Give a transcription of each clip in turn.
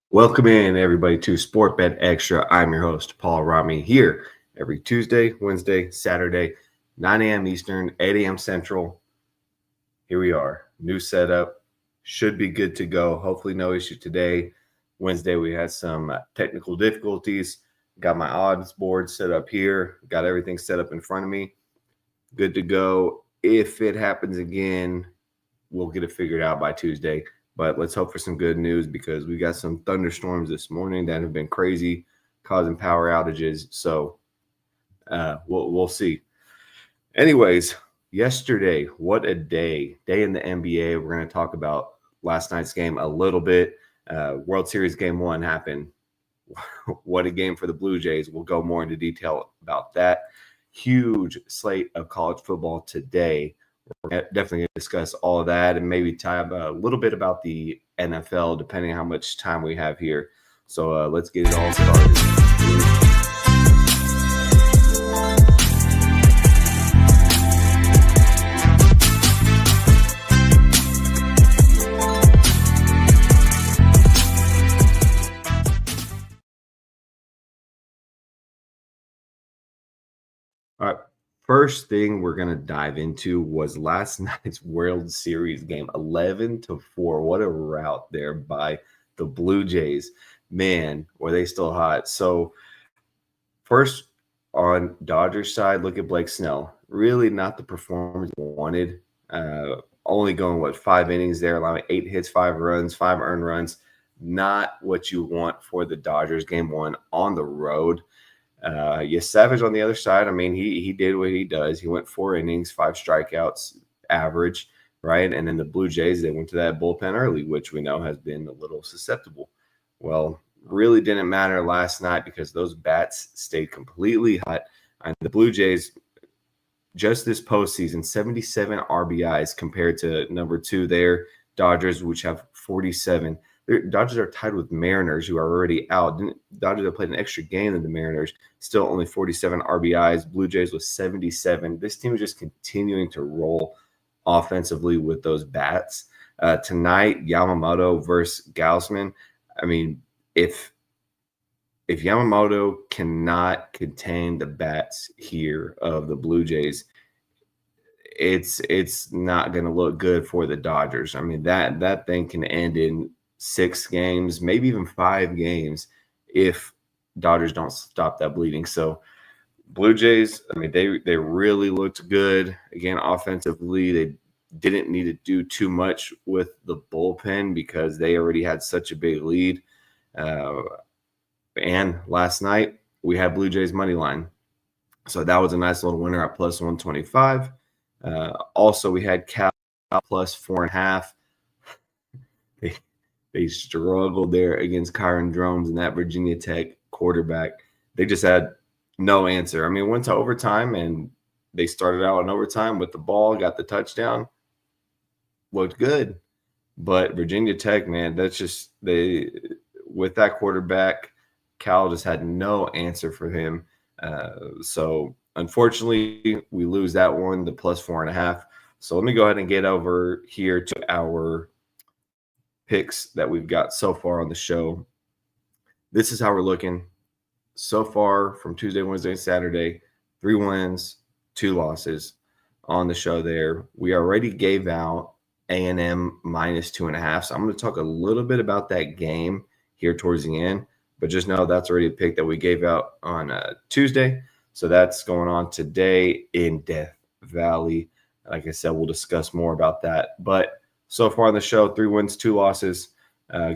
Welcome in, everybody, to SportBet Extra. I'm your host, Paul Rami, here every Tuesday, Wednesday, Saturday, 9 a.m. Eastern, 8 a.m. Central. Here we are. New setup. Should be good to go. Hopefully no issue today. Wednesday, we had some technical difficulties. Got my odds board set up here. Got everything set up in front of me. Good to go. If it happens again, we'll get it figured out by Tuesday. But let's hope for some good news because we got some thunderstorms this morning that have been crazy, causing power outages. So we'll see. Anyways, yesterday, what a day in the NBA. We're going to talk about last night's game a little bit. World Series Game 1 happened. What a game for the Blue Jays. We'll go more into detail about that. Huge slate of college football today. We're definitely going to discuss all of that and maybe talk a little bit about the NFL, depending on how much time we have here. So let's get it all started. All right. First thing we're going to dive into was last night's World Series game, 11-4. What a rout there by the Blue Jays. Man, were they still hot. So first on Dodgers side, look at Blake Snell. Really not the performance we wanted. Only going, 5 innings there, allowing 8 hits, 5 runs, 5 earned runs. Not what you want for the Dodgers game 1 on the road. Savage on the other side. I mean, he did what he does. He went 4 innings, 5 strikeouts, average, right? And then the Blue Jays, they went to that bullpen early, which we know has been a little susceptible. Well, really didn't matter last night because those bats stayed completely hot. And the Blue Jays, just this postseason, 77 RBIs compared to number 2 there, Dodgers, which have 47. Dodgers are tied with Mariners, who are already out. Dodgers have played an extra game than the Mariners, still only 47 RBIs. Blue Jays with 77. This team is just continuing to roll offensively with those bats. Tonight, Yamamoto versus Gausman. I mean, if Yamamoto cannot contain the bats here of the Blue Jays, it's not going to look good for the Dodgers. I mean, that thing can end in 6 games, maybe even 5 games if Dodgers don't stop that bleeding. So Blue Jays, I mean, they really looked good. Again, offensively, they didn't need to do too much with the bullpen because they already had such a big lead. And last night, we had Blue Jays money line. So that was a nice little winner at plus 125. Also, we had Cal plus 4.5. They struggled there against Kyron Drones and that Virginia Tech quarterback. They just had no answer. I mean, went to overtime, and they started out in overtime with the ball, got the touchdown, looked good. But Virginia Tech, man, that's just with that quarterback, Cal just had no answer for him. So unfortunately, we lose that one, the plus 4.5. So let me go ahead and get over here to our picks that we've got so far on the show. This is how we're looking so far from Tuesday, Wednesday, and Saturday. 3 wins, 2 losses on the show there. We already gave out A&M minus 2.5. So I'm going to talk a little bit about that game here towards the end, but just know that's already a pick that we gave out on Tuesday. So that's going on today in Death Valley. Like I said, we'll discuss more about that. But so far on the show, 3 wins, 2 losses.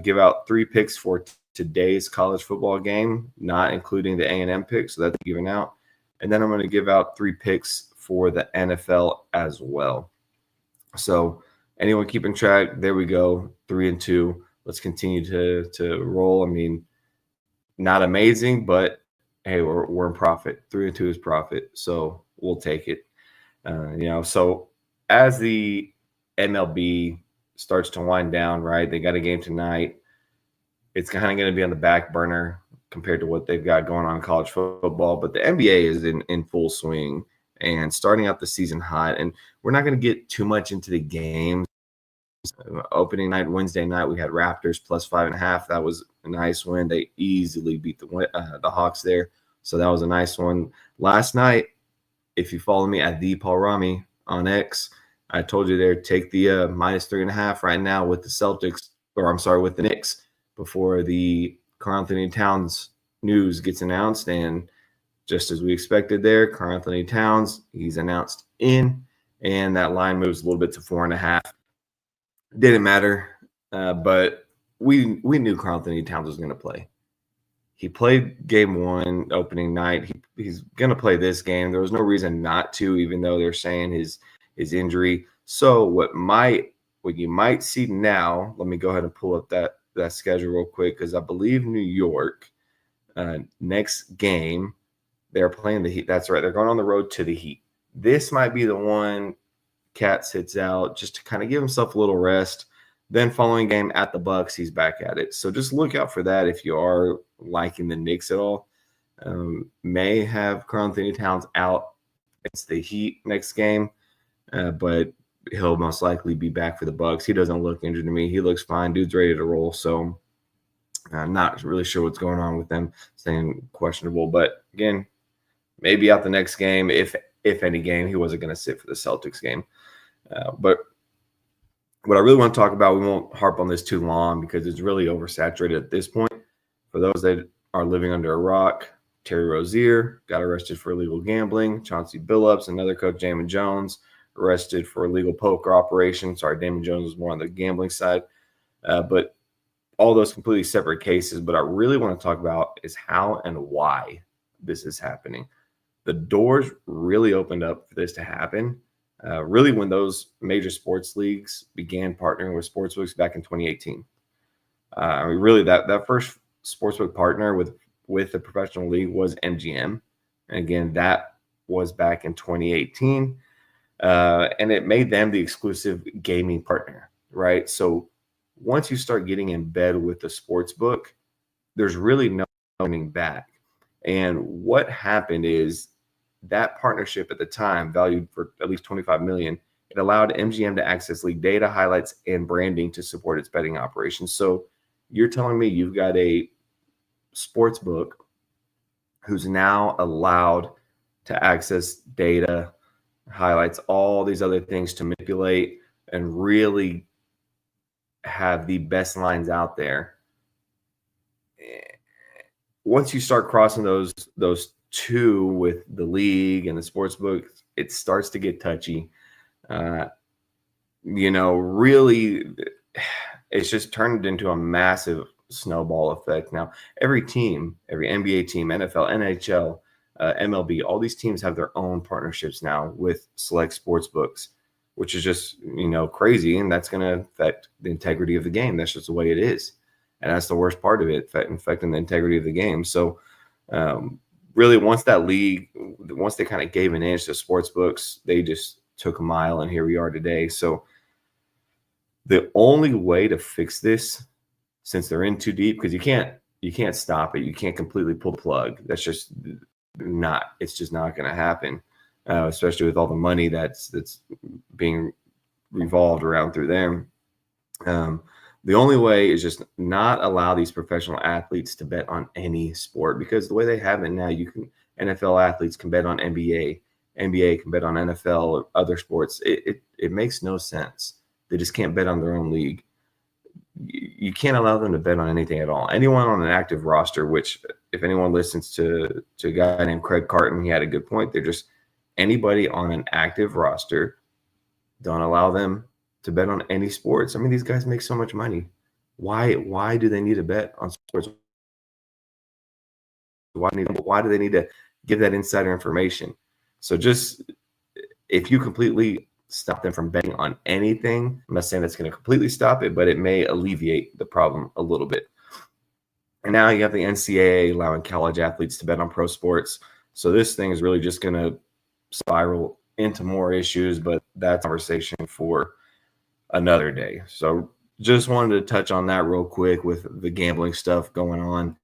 Give out 3 picks for today's college football game, not including the A&M pick. So that's given out. And then I'm going to give out 3 picks for the NFL as well. So anyone keeping track, there we go, 3-2. Let's continue to roll. I mean, not amazing, but hey, we're in profit. 3-2 is profit, so we'll take it. So as the MLB starts to wind down, right? They got a game tonight. It's kind of going to be on the back burner compared to what they've got going on in college football. But the NBA is in full swing and starting out the season hot. And we're not going to get too much into the games. Opening night, Wednesday night, we had Raptors plus 5.5. That was a nice win. They easily beat the Hawks there. So that was a nice one. Last night, if you follow me at the Paul Rami on X, I told you there, take the minus 3.5 right now with the Celtics, or I'm sorry, with the Knicks before the Karl-Anthony Towns news gets announced. And just as we expected there, Karl-Anthony Towns, he's announced in, and that line moves a little bit to 4.5. Didn't matter, but we knew Karl-Anthony Towns was going to play. He played game one opening night. He's going to play this game. There was no reason not to, even though they're saying his injury. So what you might see now, let me go ahead and pull up that schedule real quick, because I believe New York, next game, they're playing the Heat. That's right. They're going on the road to the Heat. This might be the one Cat sits out just to kind of give himself a little rest. Then following game at the Bucks, he's back at it. So just look out for that if you are liking the Knicks at all. May have Karl-Anthony Towns out against the Heat next game, but he'll most likely be back for the Bucks. He doesn't look injured to me. He looks fine. Dude's ready to roll. So I'm not really sure what's going on with them, staying questionable. But again, maybe out the next game, if any game. He wasn't going to sit for the Celtics game. But what I really want to talk about, we won't harp on this too long because it's really oversaturated at this point. For those that are living under a rock, Terry Rozier got arrested for illegal gambling. Chauncey Billups, another coach, Damon Jones, arrested for illegal poker operation. Sorry, Damon Jones was more on the gambling side. But all those completely separate cases. But I really want to talk about is how and why this is happening. The doors really opened up for this to happen. Really, when those major sports leagues began partnering with sportsbooks back in 2018. Really, that first sportsbook partner with the professional league was MGM. And again, that was back in 2018. And it made them the exclusive gaming partner, right? So once you start getting in bed with the sportsbook, there's really no coming back. And what happened is that partnership at the time, valued for at least $25 million, it allowed MGM to access league data, highlights, and branding to support its betting operations. So you're telling me you've got a sports book who's now allowed to access data, highlights, all these other things to manipulate and really have the best lines out there. Once you start crossing those two with the league and the sports book, it starts to get touchy. Really, it's just turned into a massive snowball effect. Now, every team, every NBA team, NFL, NHL, MLB, all these teams have their own partnerships now with select sports books, which is just, crazy. And that's going to affect the integrity of the game. That's just the way it is. And that's the worst part of it, affecting the integrity of the game. So, really, once they kind of gave an inch to sports books, they just took a mile, and here we are today. So the only way to fix this, since they're in too deep, because you can't stop it, you can't completely pull the plug. It's just not going to happen, especially with all the money that's being revolved around through them. The only way is just not allow these professional athletes to bet on any sport, because the way they have it now, NFL athletes can bet on NBA can bet on NFL or other sports. It makes no sense. They just can't bet on their own league. You can't allow them to bet on anything at all. Anyone on an active roster, which if anyone listens to a guy named Craig Carton, he had a good point. They're just anybody on an active roster, don't allow them to bet on any sports. I mean, these guys make so much money. Why do they need to bet on sports? Why do they need to give that insider information? So just if you completely stop them from betting on anything, I'm not saying that's going to completely stop it, but it may alleviate the problem a little bit. And now you have the NCAA allowing college athletes to bet on pro sports. So this thing is really just going to spiral into more issues, but that's a conversation for another day. So just wanted to touch on that real quick with the gambling stuff going on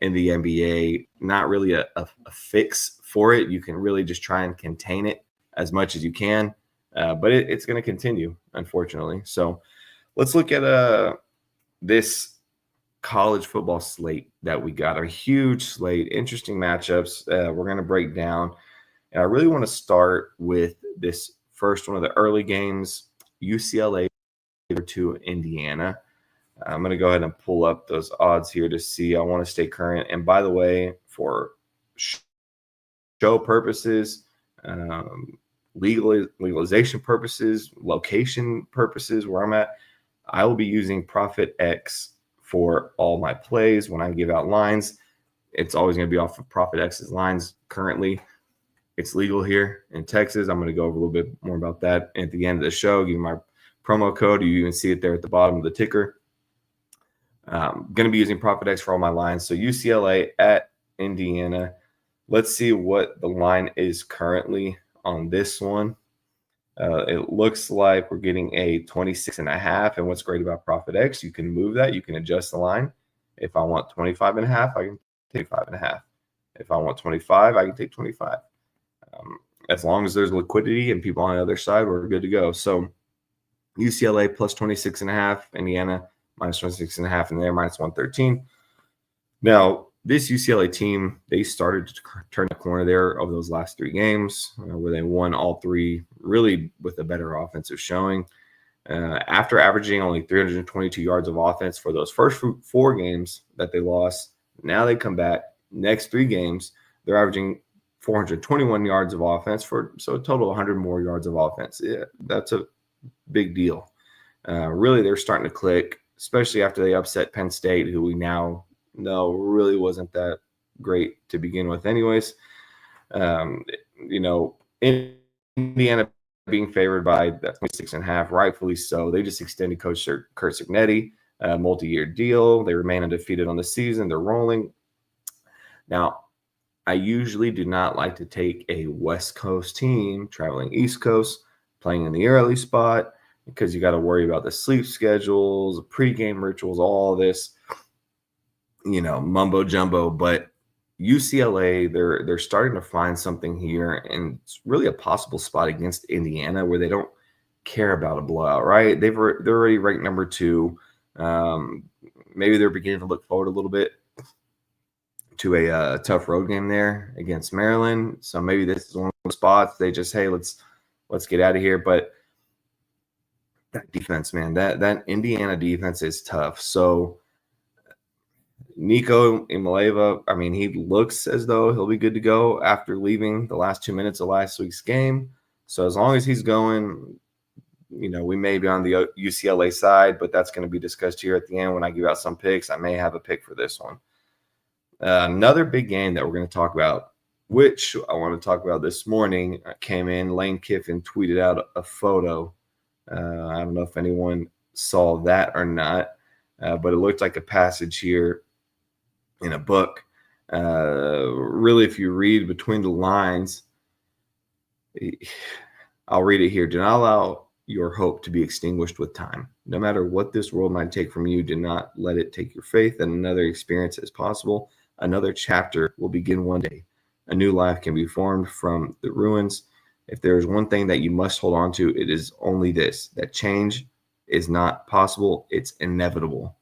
in the NBA. Not really a fix for it. You can really just try and contain it as much as you can, but it's going to continue, unfortunately. So let's look at this college football slate that we got. A huge slate, interesting matchups. We're going to break down. And I really want to start with this first one of the early games, UCLA to Indiana. I'm going to go ahead and pull up those odds here to see. I want to stay current. And by the way, for show purposes, legalization purposes, location purposes, where I'm at, I will be using Profit X for all my plays. When I give out lines, it's always going to be off of Profit X's lines. Currently, it's legal here in Texas. I'm going to go over a little bit more about that at the end of the show. Give you my promo code. You even see it there at the bottom of the ticker. Going to be using Profit X for all my lines. So UCLA at Indiana. Let's see what the line is currently on this one. It looks like we're getting a 26.5. And what's great about Profit X, you can move that. You can adjust the line. If I want 25.5, I can take 5.5. If I want 25, I can take 25. As long as there's liquidity and people on the other side, we're good to go. So UCLA plus 26.5, Indiana minus 26.5, and they're minus 113. Now, this UCLA team, they started to turn the corner there over those last 3 games where they won all 3 really with a better offensive showing. After averaging only 322 yards of offense for those first 4 games that they lost, now they come back. Next 3 games, they're averaging 421 yards of offense so a total of 100 more yards of offense. Yeah, that's a big deal. Really, they're starting to click, especially after they upset Penn State, who we now know really wasn't that great to begin with anyways. Indiana being favored by that 26.5, rightfully so. They just extended Coach Kurt Cignetti, a multi-year deal. They remain undefeated on the season. They're rolling. Now, I usually do not like to take a West Coast team traveling East Coast, playing in the early spot, because you got to worry about the sleep schedules, pregame rituals, all this, mumbo jumbo. But UCLA, they're starting to find something here, and it's really a possible spot against Indiana where they don't care about a blowout, right? They're already ranked number 2. Maybe they're beginning to look forward a little bit to a tough road game there against Maryland. So maybe this is one of the spots they just, hey, let's get out of here. But that defense, man, that Indiana defense is tough. So Nico Imaleva, I mean, he looks as though he'll be good to go after leaving the last 2 minutes of last week's game. So as long as he's going, we may be on the UCLA side, but that's going to be discussed here at the end when I give out some picks. I may have a pick for this one. Another big game that we're going to talk about, which I want to talk about this morning, came in. Lane Kiffin tweeted out a photo. I don't know if anyone saw that or not, but it looked like a passage here in a book. Really, if you read between the lines, I'll read it here. Do not allow your hope to be extinguished with time. No matter what this world might take from you, do not let it take your faith and another experience as possible. Another chapter will begin one day. A new life can be formed from the ruins. If there is one thing that you must hold on to, it is only this, that change is not possible. It's inevitable,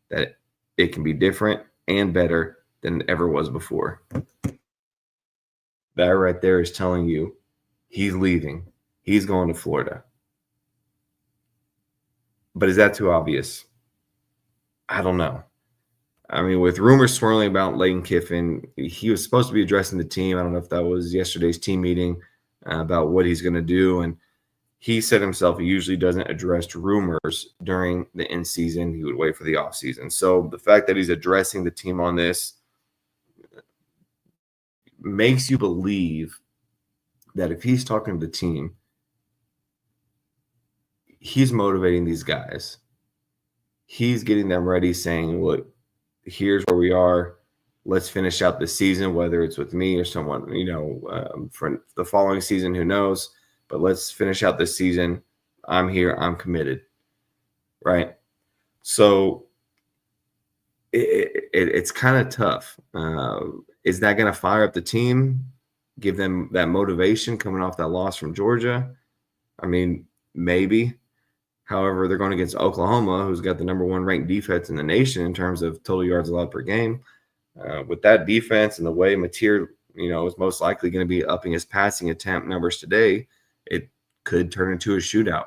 that it can be different and better than it ever was before. That right there is telling you he's leaving. He's going to Florida. But is that too obvious? I don't know. I mean, with rumors swirling about Lane Kiffin, he was supposed to be addressing the team. I don't know if that was yesterday's team meeting about what he's going to do. And he said himself he usually doesn't address rumors during the end season. He would wait for the offseason. So the fact that he's addressing the team on this makes you believe that if he's talking to the team, he's motivating these guys. He's getting them ready, saying, look, here's where we are. let's finish out the season, whether it's with me or someone, for the following season, who knows? But let's finish out this season. I'm here. I'm committed. Right. So it's kind of tough. Is that going to fire up the team, give them that motivation coming off that loss from Georgia? I mean, maybe. However, they're going against Oklahoma, who's got the number 1 ranked defense in the nation in terms of total yards allowed per game. With that defense and the way Mateer, is most likely going to be upping his passing attempt numbers today, it could turn into a shootout.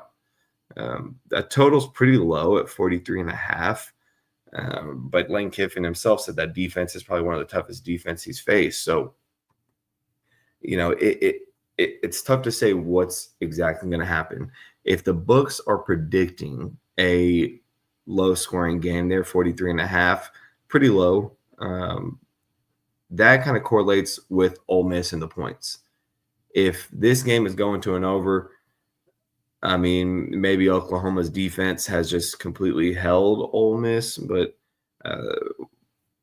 That total's pretty low at 43.5. But Lane Kiffin himself said that defense is probably one of the toughest defense he's faced. So, it's tough to say what's exactly going to happen. If the books are predicting a low-scoring game there, 43.5, pretty low, that kind of correlates with Ole Miss and the points. If this game is going to an over, I mean, maybe Oklahoma's defense has just completely held Ole Miss, but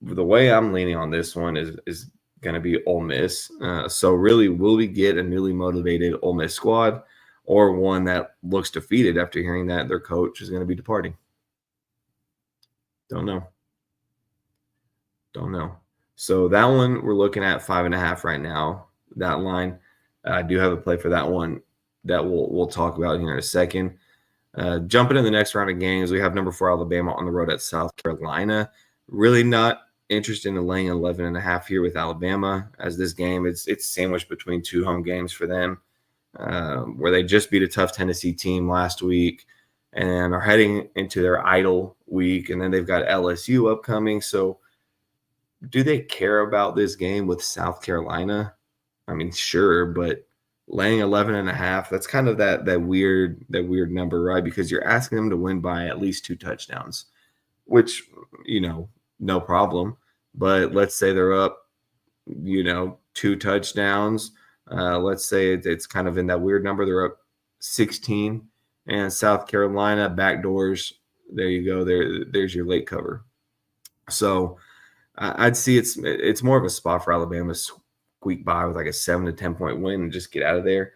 the way I'm leaning on this one is going to be Ole Miss. So really, will we get a newly motivated Ole Miss squad, or one that looks defeated after hearing that their coach is going to be departing? Don't know. So that one, we're looking at 5.5 right now. That line, I do have a play for that one that we'll talk about here in a second. Jumping in the next round of games, we have number 4 Alabama on the road at South Carolina. Really not interested in laying 11.5 here with Alabama, as this game it's sandwiched between 2 home games for them, where they just beat a tough Tennessee team last week and are heading into their idle week, and then they've got LSU upcoming. So do they care about this game with South Carolina? I mean, sure, but laying 11.5, that's kind of that weird number, right? Because you're asking them to win by at least 2 touchdowns, which, no problem. But let's say they're up, 2 touchdowns. Let's say it's kind of in that weird number. They're up 16, and South Carolina backdoors. There you go. There's your late cover. So I'd see it's more of a spot for Alabama to squeak by with like a 7 to 10 point win and just get out of there.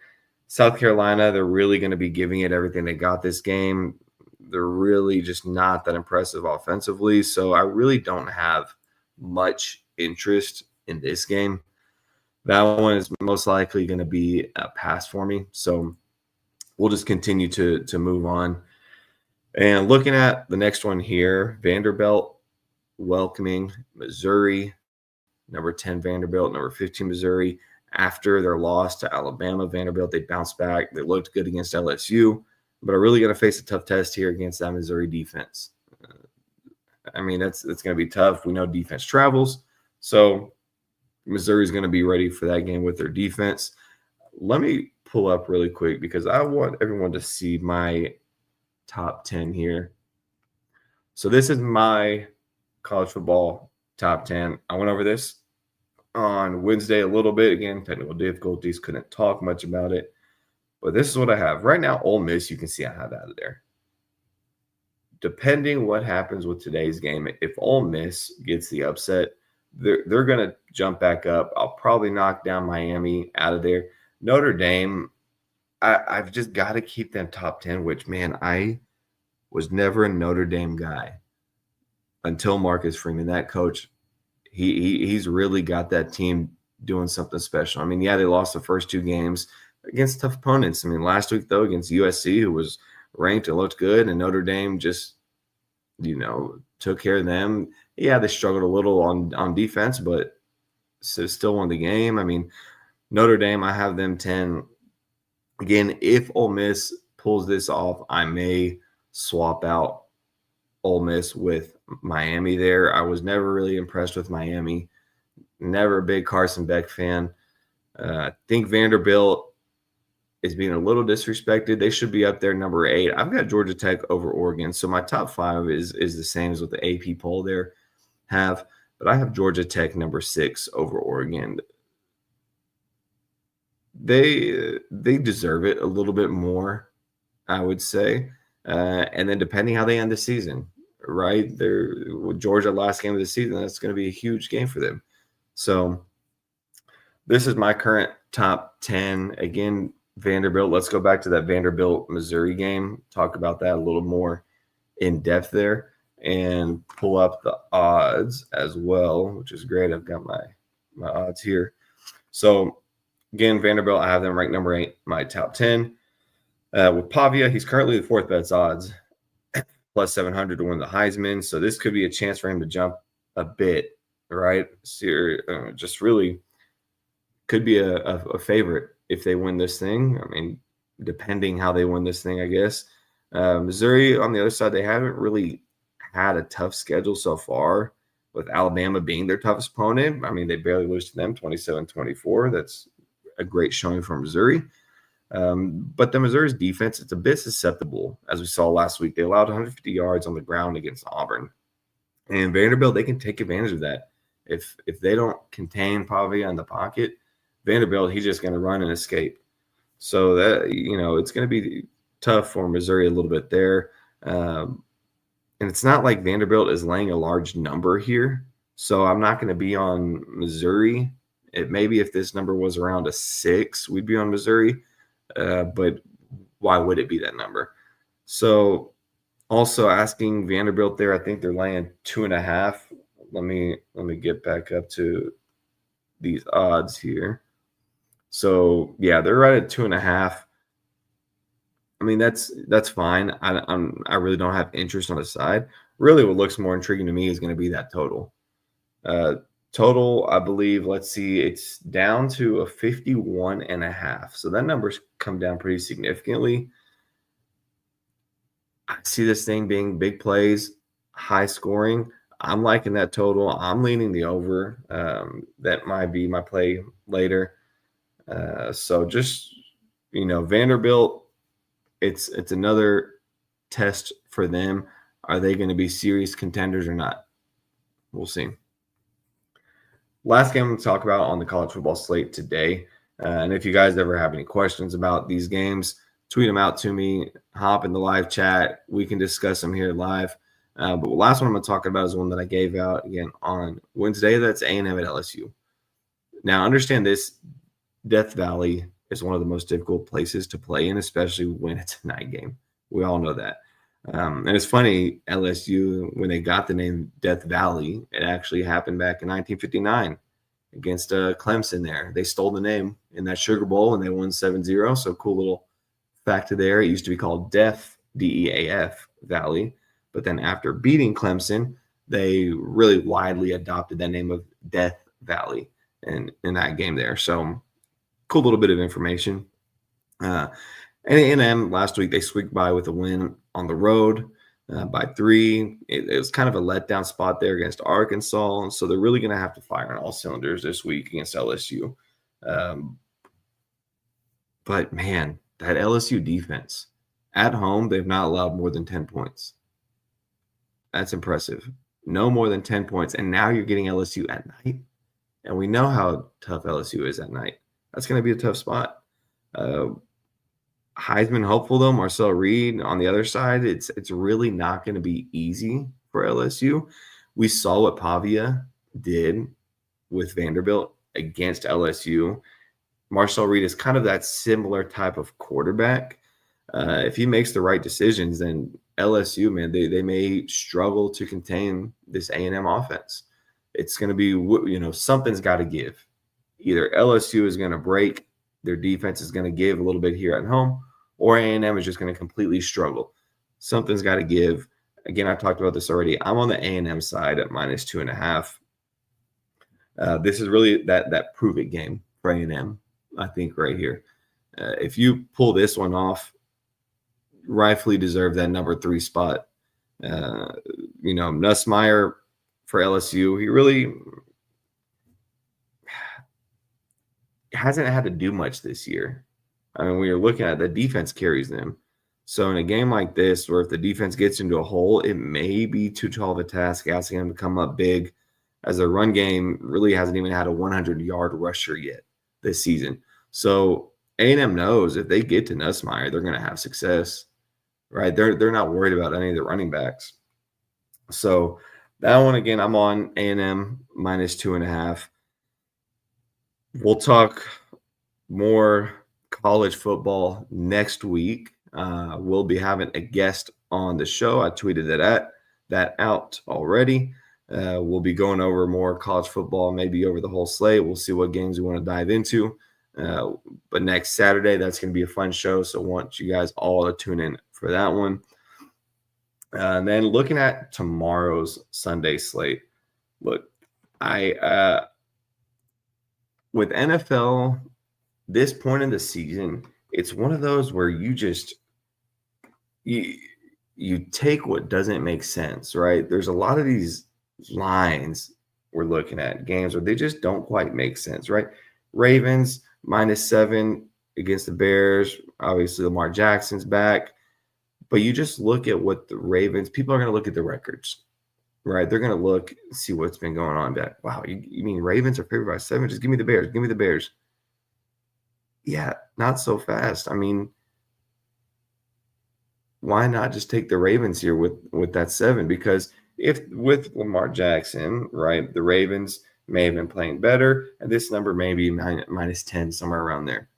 South Carolina, they're really going to be giving it everything they got this game. They're really just not that impressive offensively. So I really don't have much interest in this game. That one is most likely going to be a pass for me. So we'll just continue to move on. And looking at the next one here, Vanderbilt welcoming Missouri. Number 10 Vanderbilt, number 15 Missouri. After their loss to Alabama, Vanderbilt, they bounced back. They looked good against LSU, but are really going to face a tough test here against that Missouri defense. I mean, that's going to be tough. We know defense travels, so Missouri's going to be ready for that game with their defense. Let me pull up really quick because I want everyone to see my top 10 here. So this is my college football top 10. I went over this on Wednesday a little bit. Again, technical difficulties, couldn't talk much about it. But this is what I have. Right now, Ole Miss, you can see I have out of there. Depending what happens with today's game, if Ole Miss gets the upset, they're going to jump back up. I'll probably knock down Miami out of there. Notre Dame, I've just got to keep them top 10, which, man, I was never a Notre Dame guy until Marcus Freeman. That coach, he's really got that team doing something special. I mean, yeah, they lost the first 2 games against tough opponents. I mean, last week, though, against USC, who was ranked and looked good, and Notre Dame just, took care of them. Yeah, they struggled a little on defense, but still won the game. I mean, Notre Dame, I have them 10. Again, if Ole Miss pulls this off, I may swap out Ole Miss with Miami there. I was never really impressed with Miami. Never a big Carson Beck fan. I think Vanderbilt is being a little disrespected. They should be up there number 8. I've got Georgia Tech over Oregon. So my top 5 is the same as what the AP poll there have. But I have Georgia Tech number 6 over Oregon. They deserve it a little bit more, I would say. And then depending how they end the season, right? They're with Georgia last game of the season. That's going to be a huge game for them. So this is my current top 10. Again, Vanderbilt. Let's go back to that Vanderbilt Missouri game. Talk about that a little more in depth there and pull up the odds as well, which is great. I've got my odds here. So again, Vanderbilt, I have them ranked number 8, my top 10. With Pavia, he's currently the 4th best odds, plus 700 to win the Heisman. So this could be a chance for him to jump a bit, right? So, just really could be a favorite if they win this thing. I mean, depending how they win this thing, I guess. Missouri, on the other side, they haven't really had a tough schedule so far, with Alabama being their toughest opponent. I mean, they barely lose to them 27-24. That's a great showing for Missouri. But the Missouri's defense, it's a bit susceptible, as we saw last week. They allowed 150 yards on the ground against Auburn. And Vanderbilt, they can take advantage of that. If they don't contain Pavia in the pocket, Vanderbilt, he's just going to run and escape. So that, it's going to be tough for Missouri a little bit there. And it's not like Vanderbilt is laying a large number here. So I'm not going to be on Missouri. Maybe if this number was around a 6, we'd be on Missouri. But why would it be that number? So also asking Vanderbilt there, I think they're laying 2.5. Let me get back up to these odds here. So yeah, they're right at 2.5. I mean, that's fine. I really don't have interest on the side. Really, what looks more intriguing to me is going to be that total. Total, I believe, let's see, it's down to a 51.5. So that number's come down pretty significantly. I see this thing being big plays, high scoring. I'm liking that total. I'm leaning the over. That might be my play later. So just, Vanderbilt, it's another test for them. Are they going to be serious contenders or not? We'll see. Last game I'm going to talk about on the college football slate today. And if you guys ever have any questions about these games, tweet them out to me, hop in the live chat. We can discuss them here live. But the last one I'm going to talk about is one that I gave out again on Wednesday. That's A&M at LSU. Now, understand this. Death Valley is one of the most difficult places to play in, especially when it's a night game. We all know that. And it's funny, LSU, when they got the name Death Valley, it actually happened back in 1959 against Clemson there. They stole the name in that Sugar Bowl, and they won 7-0. So cool little fact there. It used to be called Death, D-E-A-F, Valley. But then after beating Clemson, they really widely adopted that name of Death Valley in that game there. So cool little bit of information. And A&M last week, they squeaked by with a win on the road by 3. It was kind of a letdown spot there against Arkansas. And so they're really going to have to fire on all cylinders this week against LSU. But, man, that LSU defense, at home, they've not allowed more than 10 points. That's impressive. No more than 10 points. And now you're getting LSU at night. And we know how tough LSU is at night. That's going to be a tough spot. Heisman hopeful, though, Marcel Reed on the other side, it's really not going to be easy for LSU. We saw what Pavia did with Vanderbilt against LSU. Marcel Reed is kind of that similar type of quarterback. If he makes the right decisions, then LSU, man, they may struggle to contain this A&M offense. It's going to be, something's got to give. Either LSU is going to break, their defense is going to give a little bit here at home, or A&M is just going to completely struggle. Something's got to give. Again, I've talked about this already. I'm on the A&M side at -2.5. This is really that prove-it game for A&M, I think, right here. If you pull this one off, rightfully deserve that number 3 spot. Nussmeier for LSU, he really hasn't had to do much this year. I mean, when you're looking at the defense carries them. So in a game like this, where if the defense gets into a hole, it may be too tall of a task asking them to come up big, as their run game really hasn't even had a 100-yard rusher yet this season. So A&M knows if they get to Nussmeier, they're going to have success, right? They're not worried about any of the running backs. So that one, again, I'm on A&M -2.5. We'll talk more college football next week. We'll be having a guest on the show. I tweeted that out already. We'll be going over more college football, maybe over the whole slate. We'll see what games we want to dive into. But next Saturday, that's going to be a fun show. So I want you guys all to tune in for that one. And then looking at tomorrow's Sunday slate, look, I with NFL this point in the season, it's one of those where you take what doesn't make sense, right? There's a lot of these lines we're looking at games where they just don't quite make sense, right? Ravens -7 against the Bears. Obviously, Lamar Jackson's back. But you just look at what the Ravens, people are going to look at the records, right? They're going to look, see what's been going on. Back. Wow, you mean Ravens are favored by 7? Just give me the Bears. Give me the Bears. Yeah, not so fast. I mean, why not just take the Ravens here with that 7? Because if with Lamar Jackson, right, the Ravens may have been playing better, and this number may be -10, somewhere around there.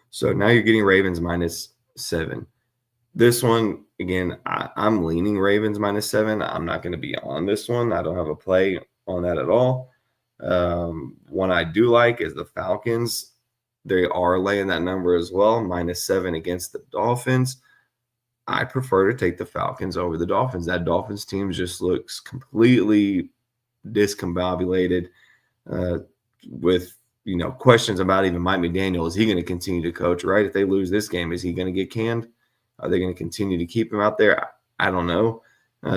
So now you're getting Ravens -7. This one, again, I'm leaning Ravens -7. I'm not going to be on this one. I don't have a play on that at all. One I do like is the Falcons. They are laying that number as well, -7 against the Dolphins. I prefer to take the Falcons over the Dolphins. That Dolphins team just looks completely discombobulated with questions about even Mike McDaniel. Is he going to continue to coach, right? If they lose this game, is he going to get canned? Are they going to continue to keep him out there? I don't know.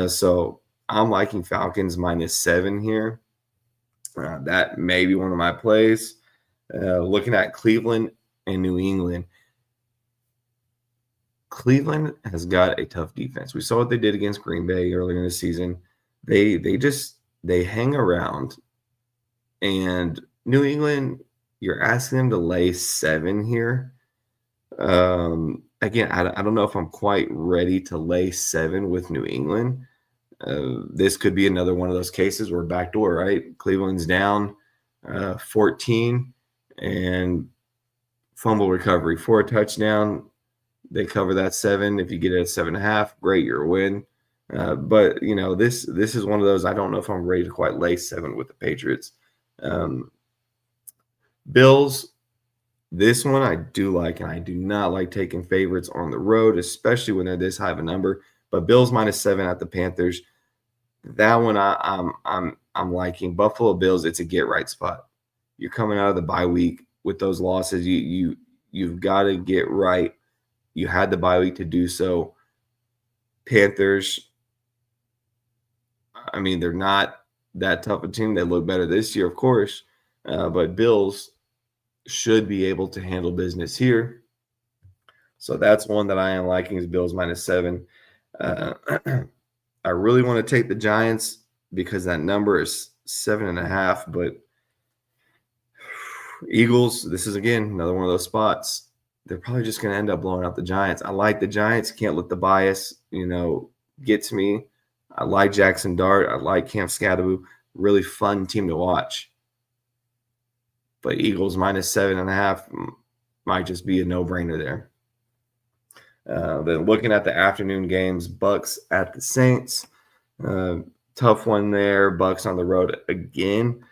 So I'm liking Falcons -7 here. That may be one of my plays. Looking at Cleveland and New England. Cleveland has got a tough defense. We saw what they did against Green Bay earlier in the season. They hang around. And New England, you're asking them to lay 7 here. Again, I don't know if I'm quite ready to lay 7 with New England. This could be another one of those cases where backdoor, right? Cleveland's down 14 and fumble recovery for a touchdown. They cover that 7. If you get it at 7.5, great, you're a win. But this is one of those. I don't know if I'm ready to quite lay 7 with the Patriots. Bills. This one I do like, and I do not like taking favorites on the road, especially when they're this high of a number. But Bills -7 at the Panthers. That one I'm liking. Buffalo Bills. It's a get right spot. You're coming out of the bye week with those losses. You've got to get right. You had the bye week to do so. Panthers. I mean, they're not that tough a team. They look better this year, of course, but Bills should be able to handle business here. So that's one that I am liking is Bills -7. I really want to take the Giants because that number is 7.5, but Eagles, this is, again, another one of those spots. They're probably just going to end up blowing out the Giants. I like the Giants. Can't let the bias, get to me. I like Jackson Dart. I like Camp Scadaboo. Really fun team to watch. But Eagles -7.5 might just be a no-brainer there. Then looking at the afternoon games, Bucks at the Saints. Tough one there. Bucks on the road again.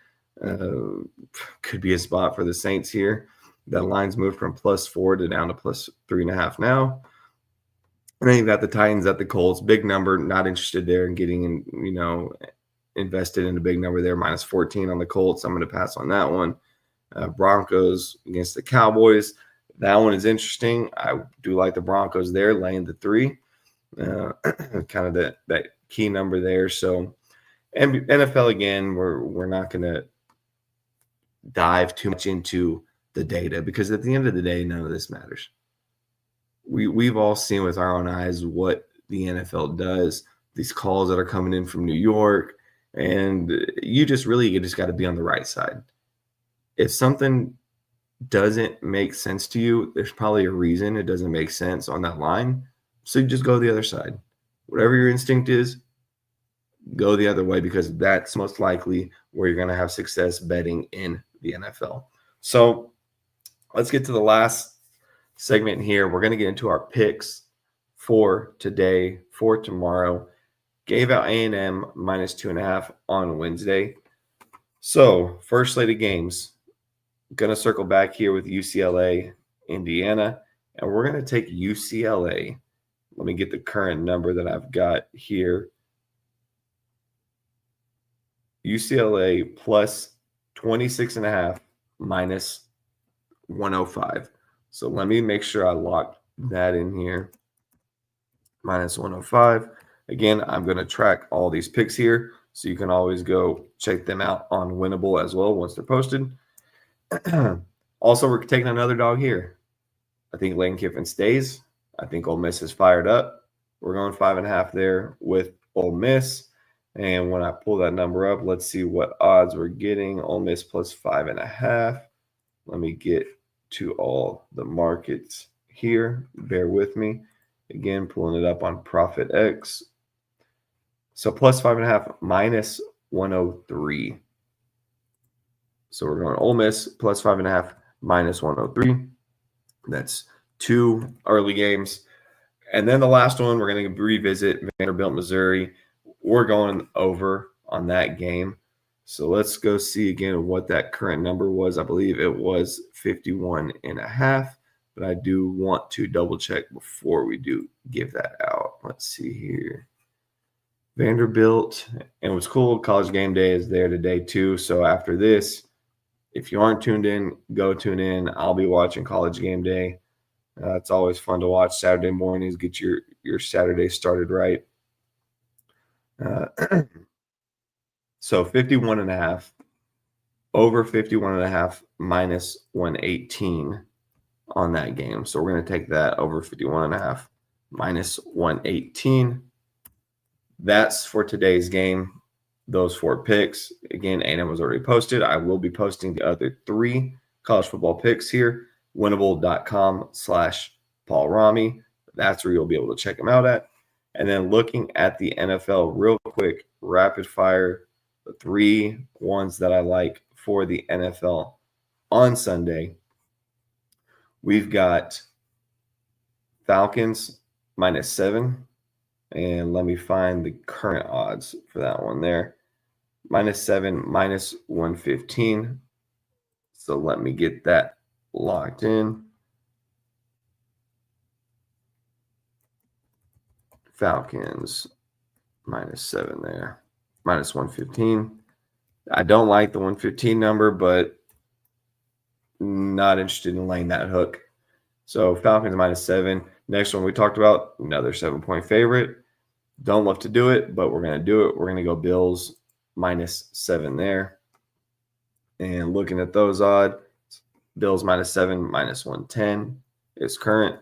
Could be a spot for the Saints here. That line's moved from +4 to down to +3.5 now. And then you've got the Titans at the Colts. Big number. Not interested there in getting invested in a big number there. -14 on the Colts. I'm going to pass on that one. Broncos against the Cowboys. That one is interesting. I do like the Broncos there, laying the 3. Kind of that key number there. So, and NFL again, we're not going to dive too much into the data because at the end of the day, none of this matters. We've all seen with our own eyes what the NFL does. These calls that are coming in from New York, and you just got to be on the right side. If something doesn't make sense to you, there's probably a reason it doesn't make sense on that line. So you just go the other side. Whatever your instinct is, go the other way because that's most likely where you're going to have success betting in the NFL. So let's get to the last segment here. We're going to get into our picks for today, for tomorrow. Gave out A&M -2.5 on Wednesday. So first slate of games, going to circle back here with UCLA, Indiana, and we're going to take UCLA. Let me get the current number that I've got here. UCLA plus 26.5 -105. So let me make sure I lock that in here. -105. Again, I'm going to track all these picks here, so you can always go check them out on Winnable as well once they're posted. Also, we're taking another dog here. I think Lane Kiffin stays. I think Ole Miss is fired up. We're going 5.5 there with Ole Miss. And when I pull that number up, let's see what odds we're getting. Ole Miss plus 5.5. Let me get to all the markets here. Bear with me. Again, pulling it up on Profit X. So plus 5.5 -103. So we're going Ole Miss plus 5.5 -103. That's 2 early games. And then the last one, we're going to revisit Vanderbilt, Missouri. We're going over on that game. So let's go see again what that current number was. I believe it was 51.5, but I do want to double check before we do give that out. Let's see here. Vanderbilt, and what's cool, College Game Day is there today too. So after this, if you aren't tuned in, go tune in. I'll be watching College Game Day. It's always fun to watch Saturday mornings, get your Saturday started right. So 51.5, over 51.5 -118 on that game. So we're going to take that over 51.5 -118. That's for today's game. Those 4 picks. Again, A&M was already posted. I will be posting the other 3 college football picks here. Winnable.com/Paul Rami. That's where you'll be able to check them out at. And then looking at the NFL real quick, rapid fire, the 3 ones that I like for the NFL on Sunday. We've got Falcons -7. And let me find the current odds for that one there. -7, -115. So let me get that locked in. Falcons -7 there. -115. I don't like the 115 number, but not interested in laying that hook. So Falcons -7. Next one we talked about, another 7-point favorite. Don't love to do it, but we're going to do it. We're going to go Bills -7 there. And looking at those odds, Bills -7, -110 is current.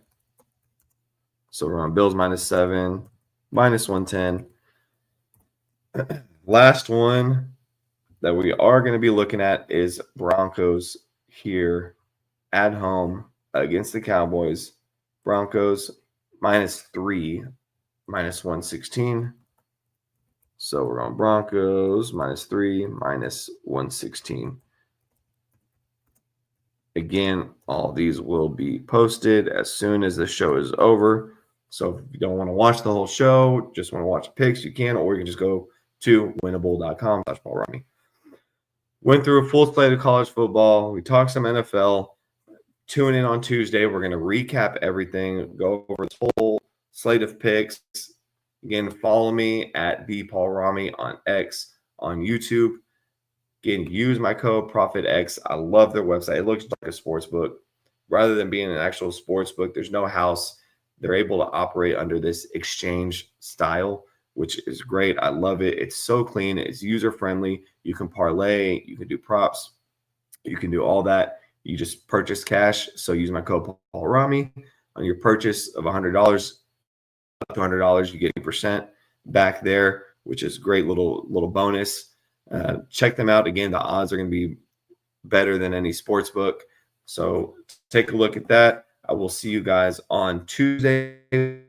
So we're on Bills -7, -110. Last one that we are going to be looking at is Broncos here at home against the Cowboys. Broncos -3, -116. So we're on Broncos -3, -116. Again, all these will be posted as soon as the show is over. So if you don't want to watch the whole show, just want to watch picks, you can, or you can just go to winnable.com/Paul Rami. Went through a full slate of college football. We talked some NFL. Tune in on Tuesday. We're going to recap everything, go over this whole slate of picks. Again, follow me at @PaulRami on X, on YouTube. Again, use my code ProfitX. I love their website. It looks like a sports book. Rather than being an actual sports book, there's no house. They're able to operate under this exchange style, which is great. I love it. It's so clean. It's user-friendly. You can parlay. You can do props. You can do all that. You just purchase cash. So use my code Paul Rami on your purchase of $100. Up to $100, you get 8% back there, which is great little bonus. Check them out. Again, the odds are going to be better than any sports book. So take a look at that. I will see you guys on Tuesday. We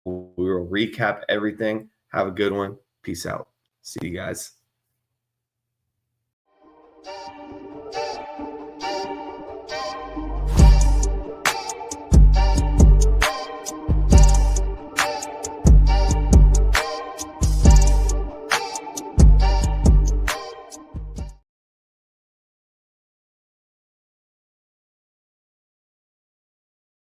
will recap everything. Have a good one. Peace out. See you guys.